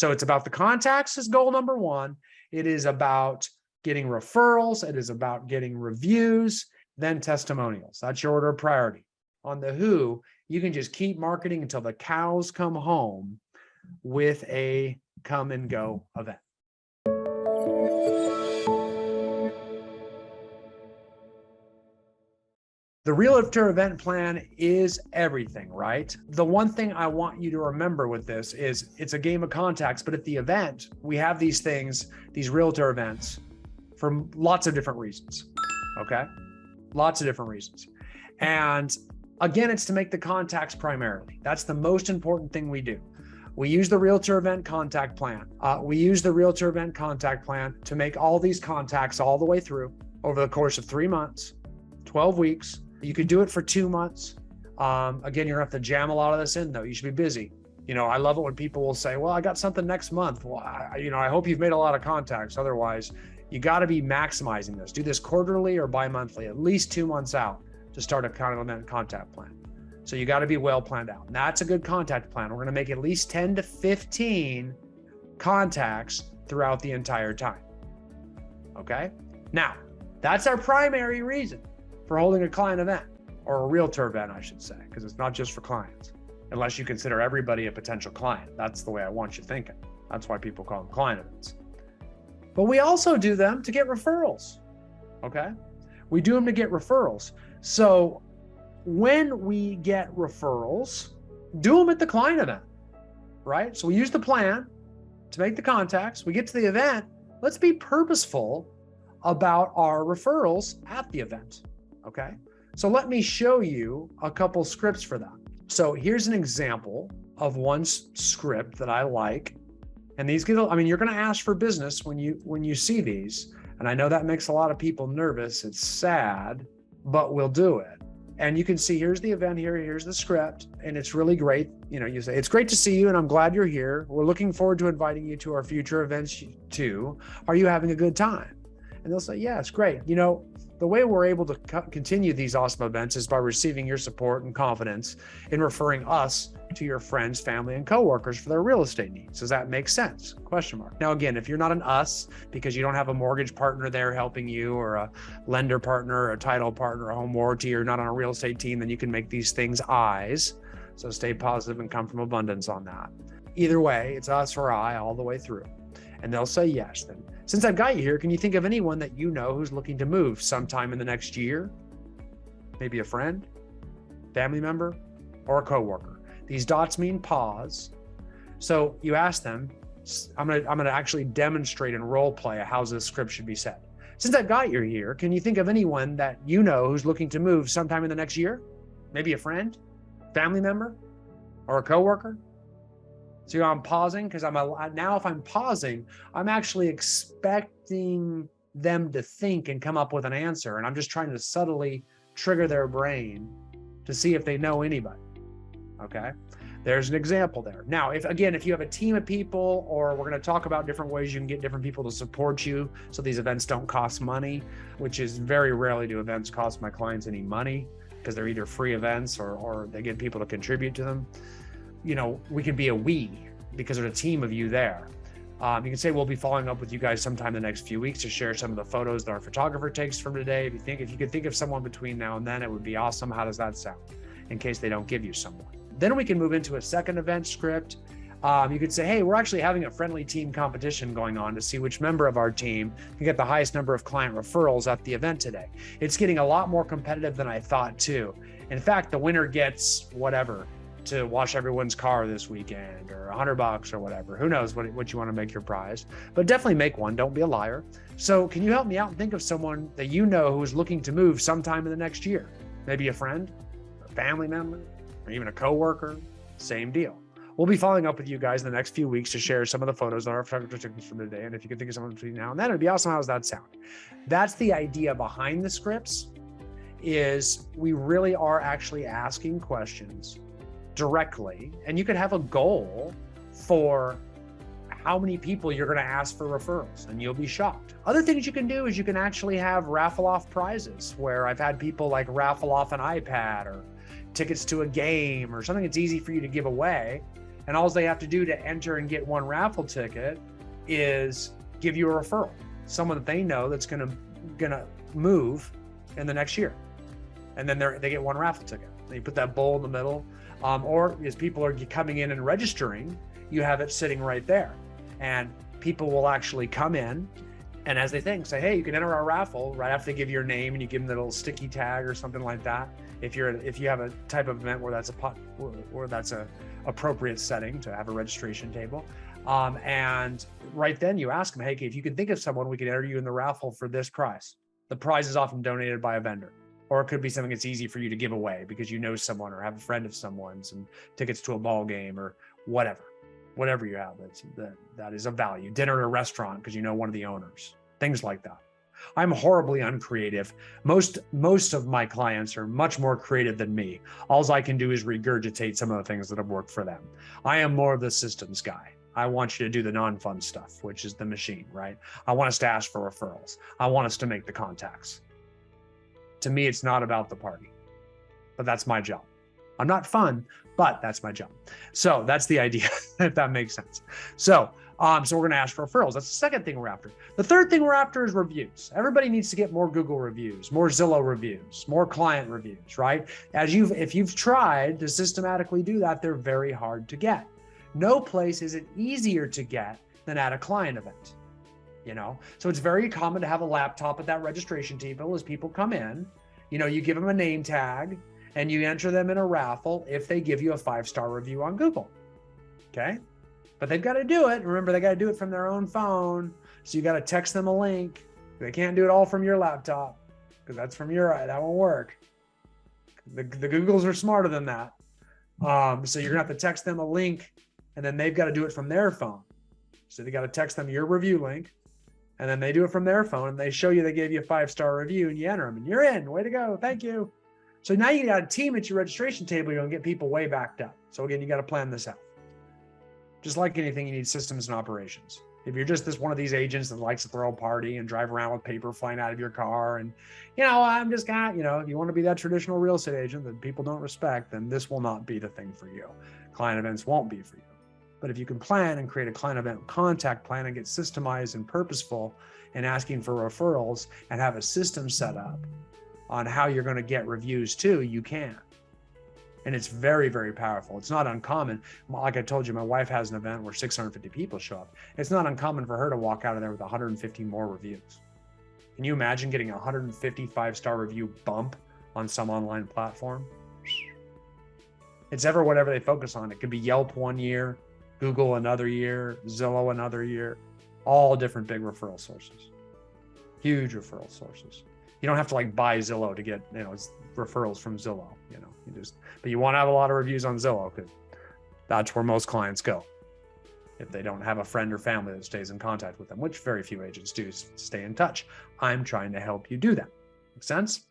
So it's about the contacts is goal number one. It is about getting referrals. It is about getting reviews, then testimonials. That's your order of priority. On the who, you can just keep marketing until the cows come home with a come and go event. The Realtor event plan is everything, right? The one thing I want you to remember with this is it's a game of contacts, but at the event, we have these things, these Realtor events for lots of different reasons, okay? Lots of different reasons. And again, it's to make the contacts primarily. That's the most important thing we do. We use the Realtor event contact plan. We use the Realtor event contact plan to make all these contacts all the way through over the course of 3 months, 12 weeks. You could do it for 2 months. Again, you're gonna have to jam a lot of this in though. You should be busy. You know, I love it when people will say, well, I got something next month. Well, I hope you've made a lot of contacts. Otherwise, you gotta be maximizing this. Do this quarterly or bi-monthly, at least 2 months out to start a contact plan. So you gotta be well planned out. And that's a good contact plan. We're gonna make at least 10 to 15 contacts throughout the entire time, okay? Now, that's our primary reason for holding a client event, or a Realtor event, I should say, because it's not just for clients, unless you consider everybody a potential client. That's the way I want you thinking. That's why people call them client events. But we also do them to get referrals, okay? We do them to get referrals. So when we get referrals, do them at the client event, right? So we use the plan to make the contacts. We get to the event. Let's be purposeful about our referrals at the event. Okay, so let me show you a couple scripts for that. So here's an example of one script that I like. And these get, I mean, you're going to ask for business when you see these. And I know that makes a lot of people nervous. It's sad, but we'll do it. And you can see, here's the event here, here's the script, and it's really great. You know, you say, it's great to see you and I'm glad you're here. We're looking forward to inviting you to our future events too. Are you having a good time? And they'll say, yeah, it's great. You know, the way we're able to continue these awesome events is by receiving your support and confidence in referring us to your friends, family, and coworkers for their real estate needs. Does that make sense? Question mark. Now, again, if you're not an us because you don't have a mortgage partner there helping you, or a lender partner, or a title partner, a home warranty, or not on a real estate team, then you can make these things I's. So stay positive and come from abundance on that. Either way, it's us or I all the way through. And they'll say yes. Then, since I've got you here, can you think of anyone that you know who's looking to move sometime in the next year? Maybe a friend, family member, or a coworker. These dots mean pause. So you ask them, I'm gonna actually demonstrate and role play how this script should be said. Since I've got you here, can you think of anyone that you know who's looking to move sometime in the next year? Maybe a friend, family member, or a coworker? So I'm pausing because now if I'm pausing, I'm actually expecting them to think and come up with an answer. And I'm just trying to subtly trigger their brain to see if they know anybody. Okay, there's an example there. Now, if you have a team of people, or we're going to talk about different ways you can get different people to support you so these events don't cost money, which is very rarely do events cost my clients any money because they're either free events or they get people to contribute to them. You know, we could be a we because there's a team of you there. You can say we'll be following up with you guys sometime the next few weeks to share some of the photos that our photographer takes from today. If you could think of someone between now and then, it would be awesome. How does that sound? In case they don't give you someone. Then we can move into a second event script. You could say, hey, we're actually having a friendly team competition going on to see which member of our team can get the highest number of client referrals at the event today. It's getting a lot more competitive than I thought too. In fact, the winner gets whatever to wash everyone's car this weekend, or $100 or whatever. Who knows what you want to make your prize, but definitely make one. Don't be a liar. So can you help me out and think of someone that you know who's looking to move sometime in the next year? Maybe a friend, a family member, or even a coworker. Same deal. We'll be following up with you guys in the next few weeks to share some of the photos that our photographer took from today. And if you can think of someone between now and then, it'd be awesome. How does that sound? That's the idea behind the scripts, is we really are actually asking questions directly, and you could have a goal for how many people you're going to ask for referrals, and you'll be shocked. Other things you can do is you can actually have raffle off prizes, where I've had people like raffle off an iPad or tickets to a game or something that's easy for you to give away. And all they have to do to enter and get one raffle ticket is give you a referral, someone that they know that's gonna move in the next year. And then they get one raffle ticket. They put that bowl in the middle. Or as people are coming in and registering, you have it sitting right there. And people will actually come in, and as they think, say, hey, you can enter our raffle right after they give your name, and you give them the little sticky tag or something like that. If you have a type of event where that's a appropriate setting to have a registration table. And right then you ask them, hey, if you can think of someone, we can enter you in the raffle for this prize. The prize is often donated by a vendor, or it could be something that's easy for you to give away because you know someone or have a friend of someone's, and tickets to a ball game or whatever you have that is of value. Dinner at a restaurant because you know one of the owners, things like that. I'm horribly uncreative. Most of my clients are much more creative than me. All I can do is regurgitate some of the things that have worked for them. I am more of the systems guy. I want you to do the non-fun stuff, which is the machine, right? I want us to ask for referrals. I want us to make the contacts. To me, it's not about the party, but that's my job. I'm not fun, but that's my job. So that's the idea, if that makes sense. So we're going to ask for referrals. That's the second thing we're after. The third thing we're after is reviews. Everybody needs to get more Google reviews, more Zillow reviews, more client reviews, right? If you've tried to systematically do that, they're very hard to get. No place is it easier to get than at a client event, So it's very common to have a laptop at that registration table as people come in. You give them a name tag and you enter them in a raffle if they give you a 5-star review on Google, okay? But they've got to do it. Remember, they got to do it from their own phone. So you got to text them a link. They can't do it all from your laptop because that won't work. The Googles are smarter than that. So you're gonna have to text them a link, and then they've got to do it from their phone. So they got to text them your review link, and then they do it from their phone, and they show you they gave you a 5-star review, and you enter them, and you're in. Way to go. Thank you. So now you got a team at your registration table. You're gonna get people way backed up. So again, you got to plan this out. Just like anything, you need systems and operations. If you're just one of these agents that likes to throw a party and drive around with paper flying out of your car, and I'm just if you want to be that traditional real estate agent that people don't respect, then this will not be the thing for you. Client events won't be for you. But if you can plan and create a client event contact plan and get systemized and purposeful in asking for referrals and have a system set up on how you're going to get reviews too, you can. And it's very, very powerful. It's not uncommon. Like I told you, my wife has an event where 650 people show up. It's not uncommon for her to walk out of there with 150 more reviews. Can you imagine getting a 150 5-star review bump on some online platform? It's ever whatever they focus on. It could be Yelp one year, Google another year, Zillow another year, all different big referral sources, huge referral sources. You don't have to buy Zillow to get, referrals from Zillow, but you want to have a lot of reviews on Zillow because that's where most clients go. If they don't have a friend or family that stays in contact with them, which very few agents do stay in touch. I'm trying to help you do that. Make sense?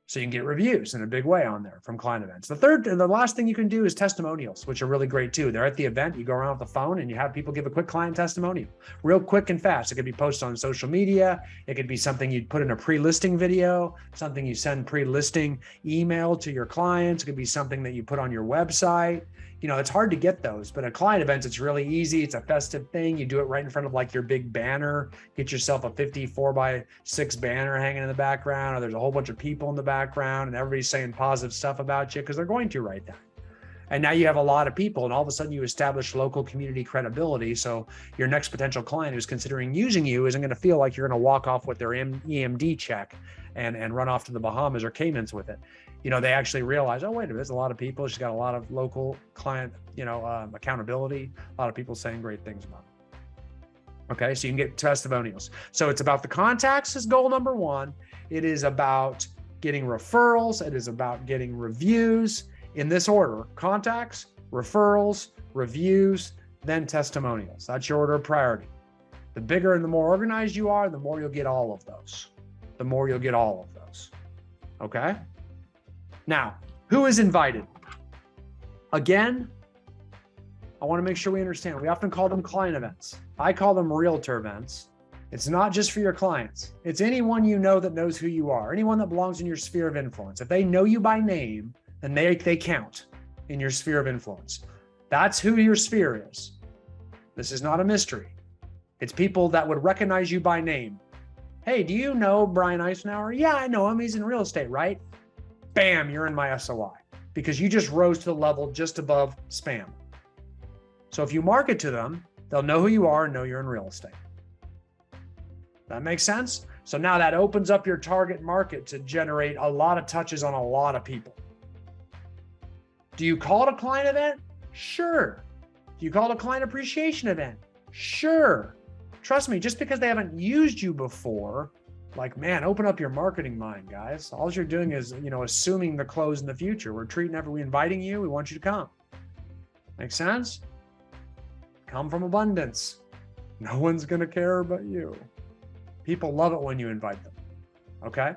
So you can get reviews in a big way on there from client events. The last thing you can do is testimonials, which are really great too. They're at the event, you go around with the phone and you have people give a quick client testimonial, real quick and fast. It could be posted on social media. It could be something you'd put in a pre-listing video, something you send pre-listing email to your clients. It could be something that you put on your website. It's hard to get those, but at client events, it's really easy. It's a festive thing. You do it right in front of your big banner. Get yourself a 54x6 banner hanging in the background, or there's a whole bunch of people in the background and everybody's saying positive stuff about you because they're going to write that. And now you have a lot of people, and all of a sudden you establish local community credibility. So your next potential client who's considering using you isn't going to feel like you're going to walk off with their EMD check and run off to the Bahamas or Caymans with it. They actually realize, oh, wait a minute, there's a lot of people. She's got a lot of local client, accountability, a lot of people saying great things about it. Okay, so you can get testimonials. So it's about the contacts is goal number one. It is about getting referrals. It is about getting reviews in this order: contacts, referrals, reviews, then testimonials. That's your order of priority. The bigger and the more organized you are, the more you'll get all of those. Okay? Now, who is invited? Again, I want to make sure we understand. We often call them client events. I call them realtor events. It's not just for your clients. It's anyone that knows who you are, anyone that belongs in your sphere of influence. If they know you by name, then they count in your sphere of influence. That's who your sphere is. This is not a mystery. It's people that would recognize you by name. Hey, do you know Brian Icenhower? Yeah, I know him. He's in real estate, right? Bam, you're in my SOI because you just rose to the level just above spam. So if you market to them, they'll know who you are and know you're in real estate. That makes sense? So now that opens up your target market to generate a lot of touches on a lot of people. Do you call it a client event? Sure. Do you call it a client appreciation event? Sure. Trust me, just because they haven't used you before, like, man, open up your marketing mind, guys. All you're doing is, assuming the close in the future. We're inviting you. We want you to come. Make sense? Come from abundance. No one's going to care but you. People love it when you invite them. Okay?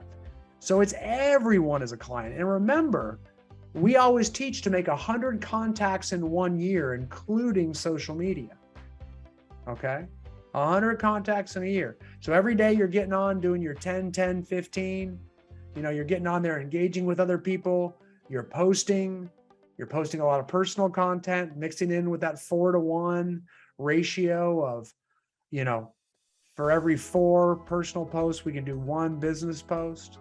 So it's everyone as a client. And remember, we always teach to make 100 contacts in 1 year, including social media. Okay? 100 contacts in a year. So every day you're getting on doing your 10, 10, 15. You're getting on there engaging with other people. You're posting a lot of personal content, mixing in with that 4-to-1 ratio of, for every 4 personal posts, we can do 1 business post.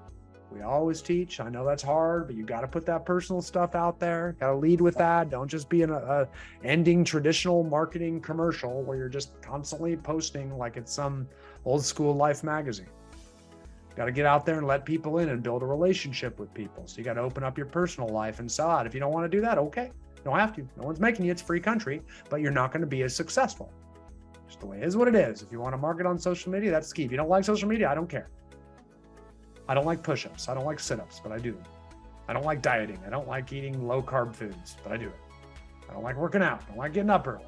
We always teach. I know that's hard, but you got to put that personal stuff out there. Got to lead with that. Don't just be a ending traditional marketing commercial where you're just constantly posting like it's some old school Life magazine. Got to get out there and let people in and build a relationship with people. So you got to open up your personal life and sell out. If you don't want to do that, okay. You don't have to. No one's making you. It's a free country, but you're not going to be as successful. Just the way it is what it is. If you want to market on social media, that's key. If you don't like social media, I don't care. I don't like push-ups. I don't like sit-ups, but I do them. I don't like dieting. I don't like eating low-carb foods, but I do it. I don't like working out. I don't like getting up early.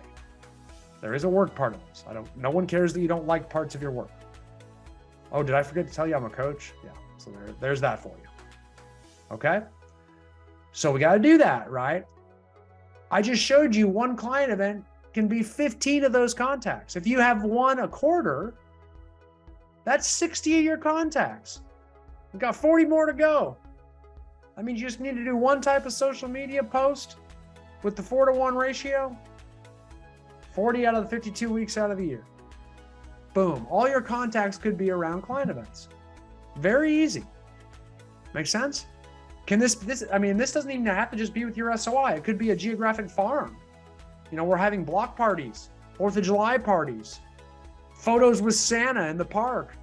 There is a work part of this. No one cares that you don't like parts of your work. Oh, did I forget to tell you I'm a coach? Yeah, so there's that for you. Okay? So we got to do that, right? I just showed you 1 client event can be 15 of those contacts. If you have 1 a quarter, that's 60 of your contacts. We've got 40 more to go. That means you just need to do 1 type of social media post with the 4-to-1 ratio. 40 out of the 52 weeks out of the year. Boom. All your contacts could be around client events. Very easy. Make sense? This doesn't even have to just be with your SOI. It could be a geographic farm. We're having block parties, 4th of July parties, photos with Santa in the park.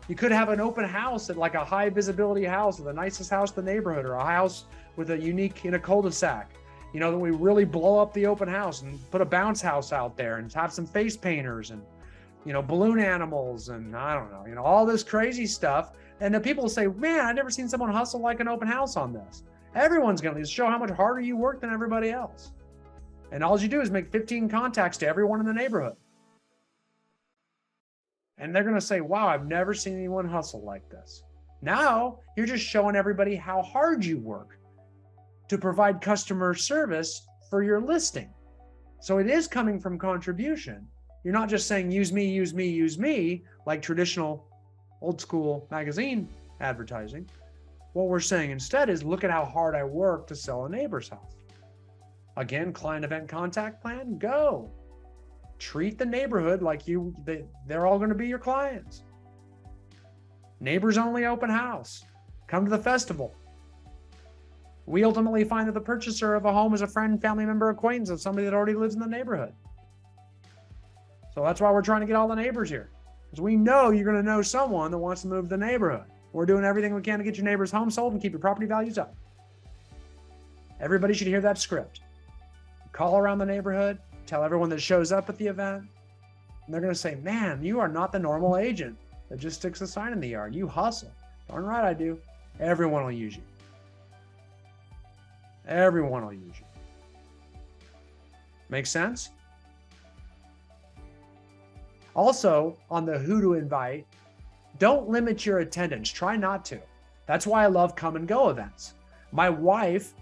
You could have an open house at like a high visibility house or the nicest house in the neighborhood, or a house with a unique in a cul-de-sac. That we really blow up the open house and put a bounce house out there and have some face painters and, balloon animals and I don't know, all this crazy stuff. And then people say, man, I've never seen someone hustle like an open house on this. Everyone's going to show how much harder you work than everybody else. And all you do is make 15 contacts to everyone in the neighborhood. And they're going to say, wow, I've never seen anyone hustle like this. Now you're just showing everybody how hard you work to provide customer service for your listing. So it is coming from contribution. You're not just saying, use me, use me, use me, like traditional old school magazine advertising. What we're saying instead is, look at how hard I work to sell a neighbor's house. Again, client event contact plan, go. Treat the neighborhood like they're all going to be your clients. Neighbors only open house. Come to the festival. We ultimately find that the purchaser of a home is a friend, family member, acquaintance of somebody that already lives in the neighborhood. So that's why we're trying to get all the neighbors here, because we know you're going to know someone that wants to move to the neighborhood. We're doing everything we can to get your neighbor's home sold and keep your property values up. Everybody should hear that script. Call around the neighborhood, tell everyone that shows up at the event, and they're going to say, man, you are not the normal agent that just sticks a sign in the yard. You hustle. Darn right I do. Everyone will use you. Everyone will use you. Make sense? Also, on the who to invite, don't limit your attendance. Try not to. That's why I love come and go events. My wife,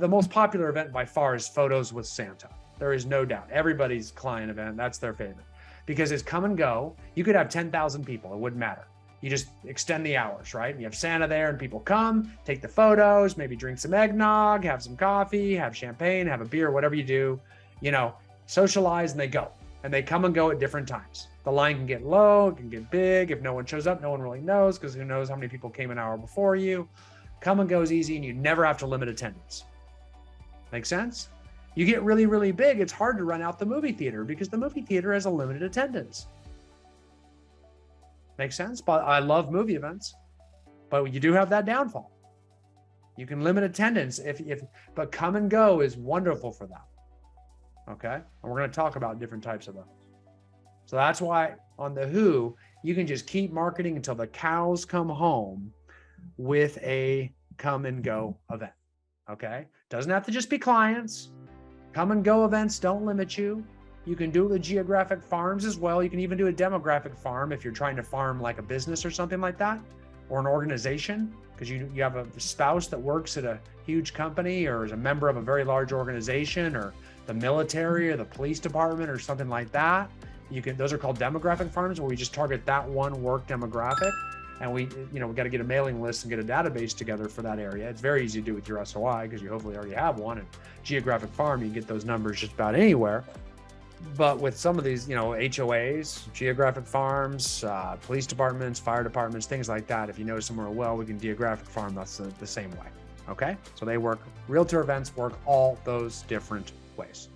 the most popular event by far is Photos with Santa. There is no doubt. Everybody's client event, that's their favorite. Because it's come and go. You could have 10,000 people. It wouldn't matter. You just extend the hours, right? You have Santa there and people come, take the photos, maybe drink some eggnog, have some coffee, have champagne, have a beer, whatever you do. socialize and they go. And they come and go at different times. The line can get low, it can get big. If no one shows up, no one really knows, because who knows how many people came an hour before you. Come and go is easy, and you never have to limit attendance. Make sense? You get really, really big, it's hard to run out the movie theater because the movie theater has a limited attendance. Make sense? But I love movie events, but you do have that downfall. You can limit attendance but come and go is wonderful for that. Okay. And we're going to talk about different types of those. So that's why on the Who, you can just keep marketing until the cows come home with a come and go event. Okay. Doesn't have to just be clients. Come and go events don't limit you. You can do it with geographic farms as well. You can even do a demographic farm if you're trying to farm like a business or something like that, or an organization, because you have a spouse that works at a huge company or is a member of a very large organization, or the military or the police department or something like that. Those are called demographic farms, where we just target that one work demographic. And we got to get a mailing list and get a database together for that area. It's very easy to do with your SOI because you hopefully already have one. And geographic farm, you can get those numbers just about anywhere. But with some of these, HOAs, geographic farms, police departments, fire departments, things like that, if you know somewhere well, we can geographic farm, that's the same way. Okay. So they work, realtor events work all those different ways.